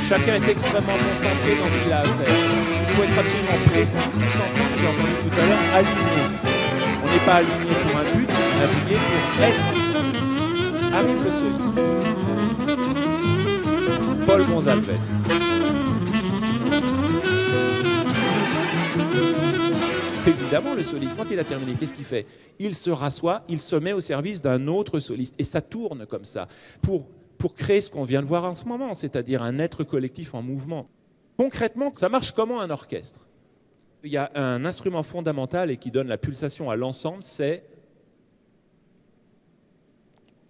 Chacun est extrêmement concentré dans ce qu'il a à faire. Il faut être absolument précis, tous ensemble, j'ai entendu tout à l'heure, alignés. On n'est pas aligné pour un but, on est aligné pour être ensemble. Arrive le soliste. Paul Gonzalez. Évidemment, le soliste, quand il a terminé, qu'est-ce qu'il fait? Il se rassoit, il se met au service d'un autre soliste. Et ça tourne comme ça, pour créer ce qu'on vient de voir en ce moment, c'est-à-dire un être collectif en mouvement. Concrètement, ça marche comment un orchestre? Il y a un instrument fondamental et qui donne la pulsation à l'ensemble, c'est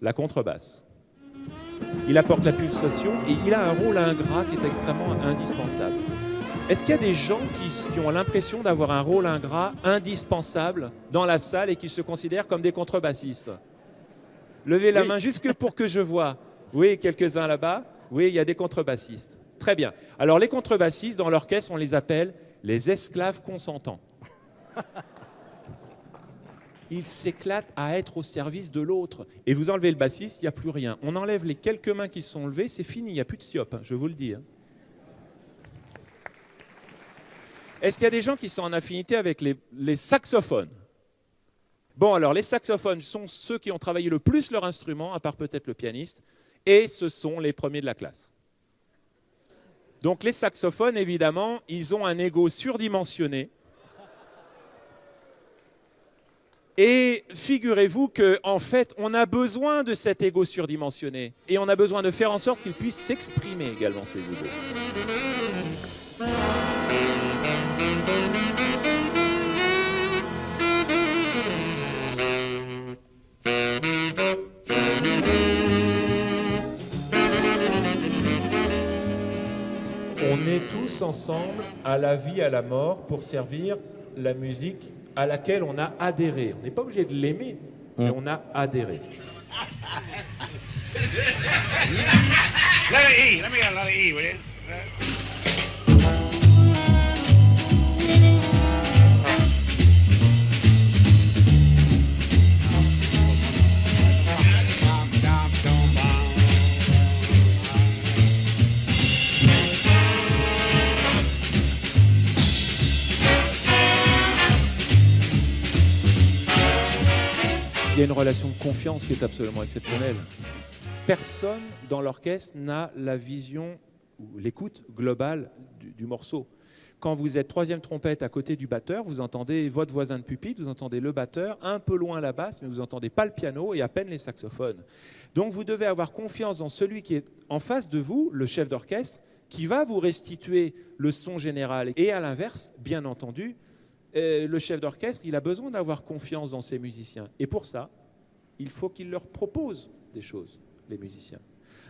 la contrebasse. Il apporte la pulsation et il a un rôle ingrat qui est extrêmement indispensable. Est-ce qu'il y a des gens qui ont l'impression d'avoir un rôle ingrat indispensable dans la salle et qui se considèrent comme des contrebassistes? Levez la main juste pour que je vois. Oui, quelques-uns là-bas. Oui, il y a des contrebassistes. Très bien. Alors les contrebassistes, dans l'orchestre, on les appelle les esclaves consentants. Ils s'éclatent à être au service de l'autre. Et vous enlevez le bassiste, il n'y a plus rien. On enlève les quelques mains qui sont levées, c'est fini, il n'y a plus de siope, je vous le dis. Est-ce qu'il y a des gens qui sont en affinité avec les saxophones? Bon, alors les saxophones sont ceux qui ont travaillé le plus leur instrument, à part peut-être le pianiste, et ce sont les premiers de la classe. Donc les saxophones, évidemment, ils ont un ego surdimensionné. Et figurez-vous qu'en fait, on a besoin de cet ego surdimensionné. Et on a besoin de faire en sorte qu'il puisse s'exprimer également, ces égos. On est tous ensemble à la vie, à la mort, pour servir la musique à laquelle on a adhéré. On n'est pas obligé de l'aimer, mais on a adhéré. Let me get a lot of E, will you? Il y a une relation de confiance qui est absolument exceptionnelle. Personne dans l'orchestre n'a la vision ou l'écoute globale du morceau. Quand vous êtes troisième trompette à côté du batteur, vous entendez votre voisin de pupitre, vous entendez le batteur, un peu loin la basse, mais vous n'entendez pas le piano et à peine les saxophones. Donc vous devez avoir confiance dans celui qui est en face de vous, le chef d'orchestre, qui va vous restituer le son général. Et à l'inverse, bien entendu, le chef d'orchestre, il a besoin d'avoir confiance dans ses musiciens. Et pour ça, il faut qu'il leur propose des choses, les musiciens.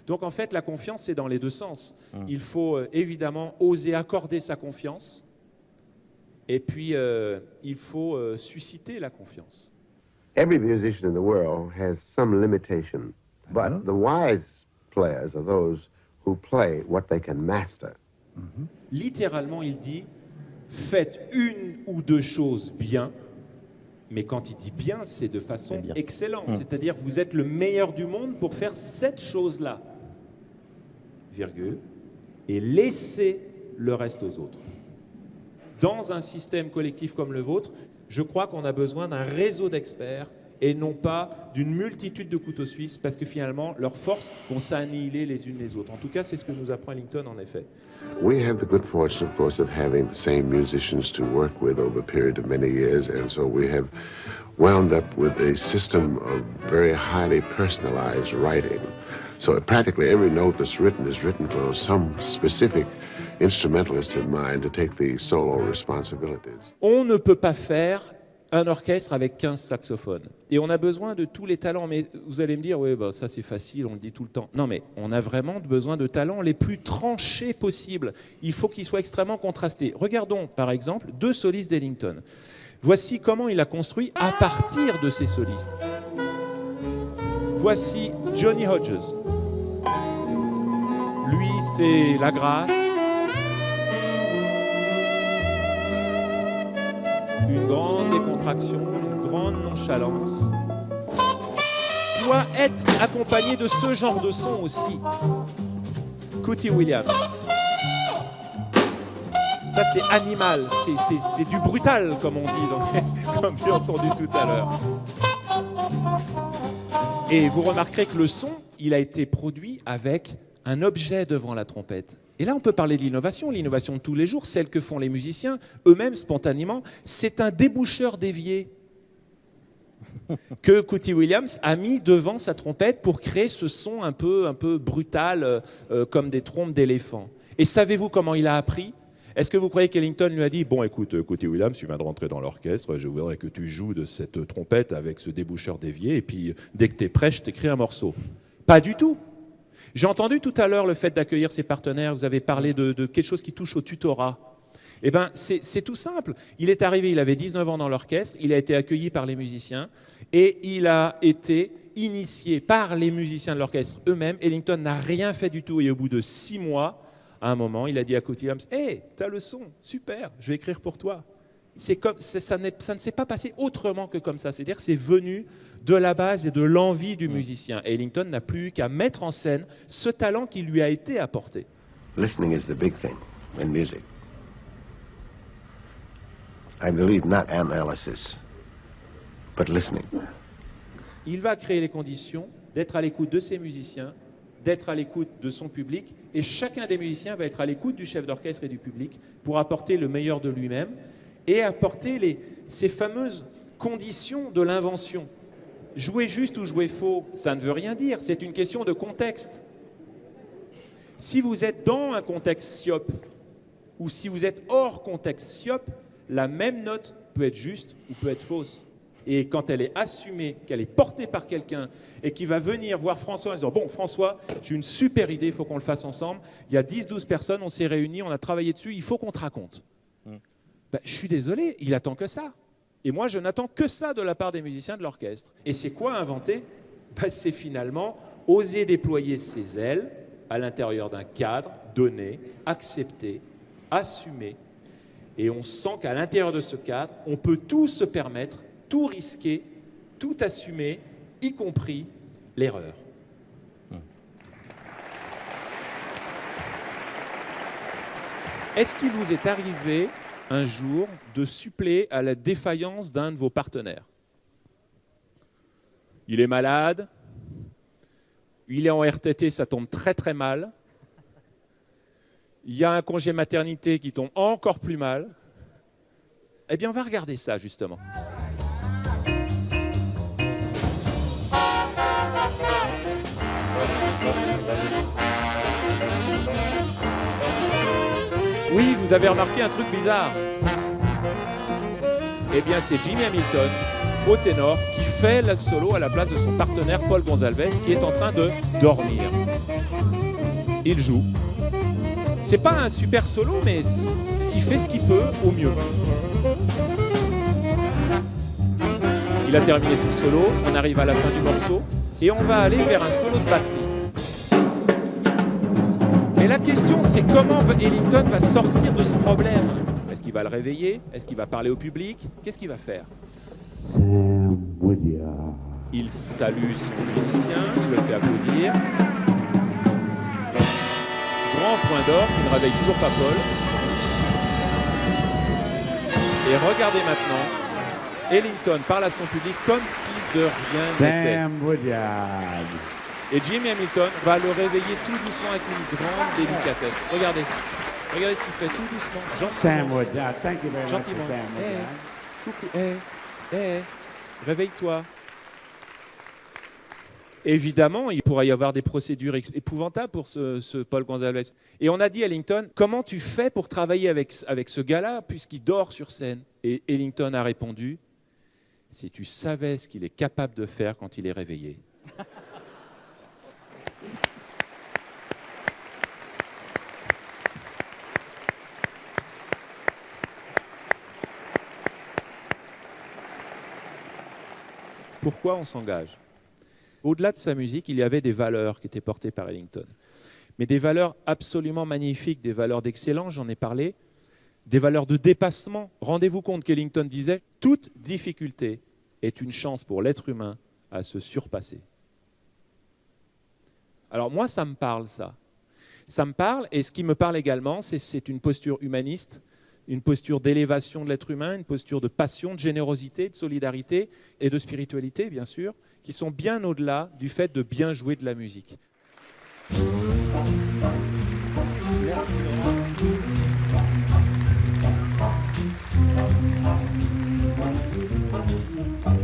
Donc en fait, la confiance, c'est dans les deux sens. Il faut évidemment oser accorder sa confiance, et puis il faut susciter la confiance. Every musician in the world has some limitation, but the wise players are those who play what they can master. Littéralement, il dit faites une ou deux choses bien, mais quand il dit bien, c'est de façon excellente. C'est-à-dire vous êtes le meilleur du monde pour faire cette chose-là, virgule, et laissez le reste aux autres. Dans un système collectif comme le vôtre, je crois qu'on a besoin d'un réseau d'experts et non pas d'une multitude de couteaux suisses, parce que finalement, leurs forces vont s'annihiler les unes les autres. En tout cas, c'est ce que nous apprend Ellington, en effet. We have the good fortune, of course, of having the same musicians to work with over a period of many years, and so we have wound up with a system of very highly personalized writing. So practically every note that's written is written for some specific instrumentalist in mind to take the solo responsibilities. On ne peut pas faire un orchestre avec 15 saxophones. Et on a besoin de tous les talents. Mais vous allez me dire, oui, bah, ça c'est facile, on le dit tout le temps. Non, mais on a vraiment besoin de talents les plus tranchés possibles. Il faut qu'ils soient extrêmement contrastés. Regardons, par exemple, 2 solistes d'Ellington. Voici comment il a construit à partir de ces solistes. Voici Johnny Hodges. Lui, c'est la grâce. une grande décontraction, une grande nonchalance, doit être accompagné de ce genre de son aussi. Cootie Williams. Ça, c'est animal, c'est du brutal, comme on dit, comme j'ai entendu tout à l'heure. Et vous remarquerez que le son, il a été produit avec un objet devant la trompette. Et là, on peut parler de l'innovation de tous les jours, celle que font les musiciens, eux-mêmes, spontanément. C'est un déboucheur d'évier que Cootie Williams a mis devant sa trompette pour créer ce son un peu brutal, comme des trompes d'éléphant. Et savez-vous comment il a appris ? Est-ce que vous croyez qu'Ellington lui a dit « Bon, écoute, Cootie Williams, tu viens de rentrer dans l'orchestre, je voudrais que tu joues de cette trompette avec ce déboucheur d'évier, et puis dès que tu es prêt, je t'écris un morceau. » Pas du tout. J'ai entendu tout à l'heure le fait d'accueillir ses partenaires, vous avez parlé de quelque chose qui touche au tutorat. Eh bien, c'est tout simple. Il est arrivé, il avait 19 ans dans l'orchestre, il a été accueilli par les musiciens, et il a été initié par les musiciens de l'orchestre eux-mêmes. Ellington n'a rien fait du tout, et au bout de 6 mois, à un moment, il a dit à Cootie Williams « Hey, t'as le son, super, je vais écrire pour toi. » Ça ne s'est pas passé autrement que comme ça. C'est-à-dire que c'est venu de la base et de l'envie du musicien. Et Ellington n'a plus qu'à mettre en scène ce talent qui lui a été apporté. Listening is the big thing in music. I believe not analysis, but listening. Il va créer les conditions d'être à l'écoute de ses musiciens, d'être à l'écoute de son public, et chacun des musiciens va être à l'écoute du chef d'orchestre et du public pour apporter le meilleur de lui-même et apporter ces fameuses conditions de l'invention. Jouer juste ou jouer faux, ça ne veut rien dire, c'est une question de contexte. Si vous êtes dans un contexte SIOP, ou si vous êtes hors contexte SIOP, la même note peut être juste ou peut être fausse. Et quand elle est assumée, qu'elle est portée par quelqu'un et qui va venir voir François en disant « Bon, François, j'ai une super idée, il faut qu'on le fasse ensemble. Il y a 10-12 personnes, on s'est réunis, on a travaillé dessus, il faut qu'on te raconte. » Ben, je suis désolé, il attend que ça. Et moi, je n'attends que ça de la part des musiciens de l'orchestre. Et c'est quoi inventer ? Ben, c'est finalement oser déployer ses ailes à l'intérieur d'un cadre donné, accepté, assumé. Et on sent qu'à l'intérieur de ce cadre, on peut tout se permettre, tout risquer, tout assumer, y compris l'erreur. Est-ce qu'il vous est arrivé un jour de suppléer à la défaillance d'un de vos partenaires ? Il est malade, il est en RTT, ça tombe très très mal. Il y a un congé maternité qui tombe encore plus mal. Eh bien, on va regarder ça, justement. Oui, vous avez remarqué un truc bizarre. Eh bien, c'est Jimmy Hamilton, au ténor, qui fait la solo à la place de son partenaire Paul Gonsalves, qui est en train de dormir. Il joue. C'est pas un super solo, mais il fait ce qu'il peut au mieux. Il a terminé son solo, on arrive à la fin du morceau, et on va aller vers un solo de batterie. Mais la question, c'est comment Ellington va sortir de ce problème. Est-ce qu'il va le réveiller? Est-ce qu'il va parler au public? Qu'est-ce qu'il va faire? Il salue son musicien, il le fait applaudir. Grand point d'or qui ne réveille toujours pas Paul. Et regardez maintenant, Ellington parle à son public comme si de rien n'était. Et Jimmy Hamilton va le réveiller tout doucement avec une grande délicatesse. Regardez, regardez ce qu'il fait tout doucement, gentiment. Gentiment. Coucou, réveille-toi. Évidemment, il pourrait y avoir des procédures épouvantables pour ce Paul Gonsalves. Et on a dit à Ellington, comment tu fais pour travailler avec ce gars-là, puisqu'il dort sur scène? Et Ellington a répondu, si tu savais ce qu'il est capable de faire quand il est réveillé. Pourquoi on s'engage? Au-delà de sa musique, il y avait des valeurs qui étaient portées par Ellington. Mais des valeurs absolument magnifiques, des valeurs d'excellence, j'en ai parlé. des valeurs de dépassement. Rendez-vous compte qu'Ellington disait « Toute difficulté est une chance pour l'être humain à se surpasser ». Alors moi, ça me parle, ça. Ça me parle, et ce qui me parle également, c'est une posture humaniste, une posture d'élévation de l'être humain, une posture de passion, de générosité, de solidarité et de spiritualité, bien sûr, qui sont bien au-delà du fait de bien jouer de la musique. Merci.